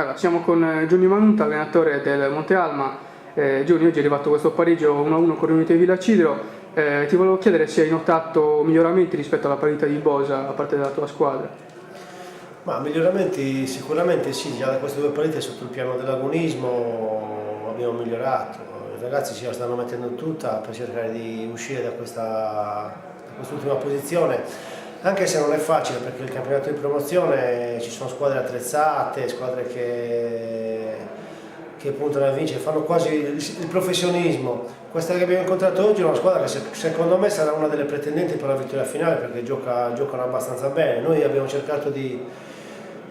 Allora, siamo con Giunio Manunta, allenatore del Monte Alma. Giunio, oggi è arrivato questo pareggio 1-1 con l'Unite Villacidro. Ti volevo chiedere se hai notato miglioramenti rispetto alla partita di Bosa da parte della tua squadra. Ma miglioramenti sicuramente sì, già da queste due partite sotto il piano dell'agonismo abbiamo migliorato. I ragazzi ci la stanno mettendo tutta per cercare di uscire da quest'ultima posizione. Anche se non è facile perché il campionato di promozione ci sono squadre attrezzate, squadre che puntano a vincere, fanno quasi il professionismo. Questa che abbiamo incontrato oggi è una squadra che secondo me sarà una delle pretendenti per la vittoria finale perché giocano abbastanza bene. Noi abbiamo cercato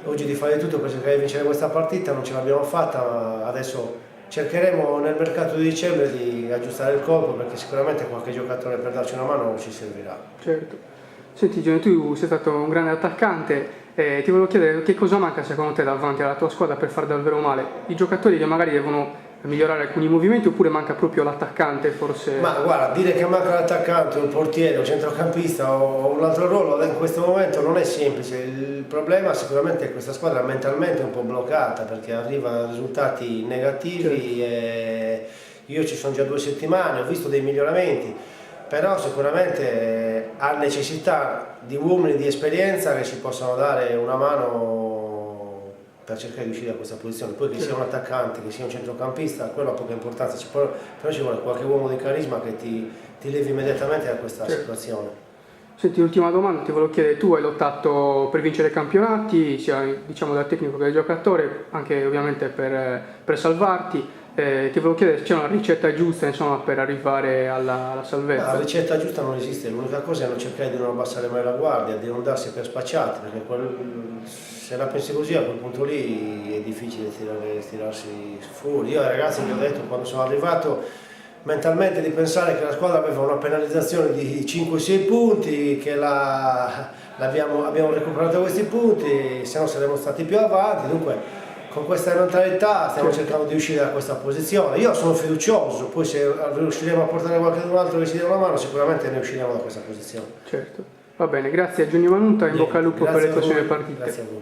oggi di fare tutto per cercare di vincere questa partita, non ce l'abbiamo fatta, ma adesso cercheremo nel mercato di dicembre di aggiustare il colpo perché sicuramente qualche giocatore per darci una mano ci servirà. Certo. Senti Giunio, tu sei stato un grande attaccante, ti volevo chiedere che cosa manca secondo te davanti alla tua squadra per far davvero male? I giocatori che magari devono migliorare alcuni movimenti oppure manca proprio l'attaccante forse? Ma guarda, dire che manca l'attaccante, un portiere, un centrocampista o un altro ruolo in questo momento non è semplice. Il problema sicuramente è che questa squadra mentalmente è un po' bloccata perché arriva a risultati negativi. E io ci sono già 2 settimane, ho visto dei miglioramenti, però sicuramente ha necessità di uomini di esperienza che ci possano dare una mano per cercare di uscire da questa posizione. Poi che sia un attaccante, che sia un centrocampista, quello ha poca importanza, però ci vuole qualche uomo di carisma che ti levi immediatamente da questa situazione. Senti, ultima domanda, ti volevo chiedere, tu hai lottato per vincere campionati, sia diciamo dal tecnico che dal giocatore, anche ovviamente per salvarti. Ti volevo chiedere se c'è una ricetta giusta insomma, per arrivare alla salvezza. La ricetta giusta non esiste, l'unica cosa è non cercare di non abbassare mai la guardia, di non darsi per spacciati, perché se la pensi così a quel punto lì è difficile tirarsi fuori. Io ai ragazzi gli ho detto quando sono arrivato mentalmente di pensare che la squadra aveva una penalizzazione di 5-6 punti, che abbiamo recuperato questi punti, se no saremmo stati più avanti. Dunque, con questa mentalità stiamo cercando di uscire da questa posizione. Io sono fiducioso, poi se riusciremo a portare qualcun altro che ci dia una mano sicuramente ne usciremo da questa posizione. Certo, va bene, grazie a Giunio Manunta e in bocca al lupo per le prossime partite. Grazie a voi.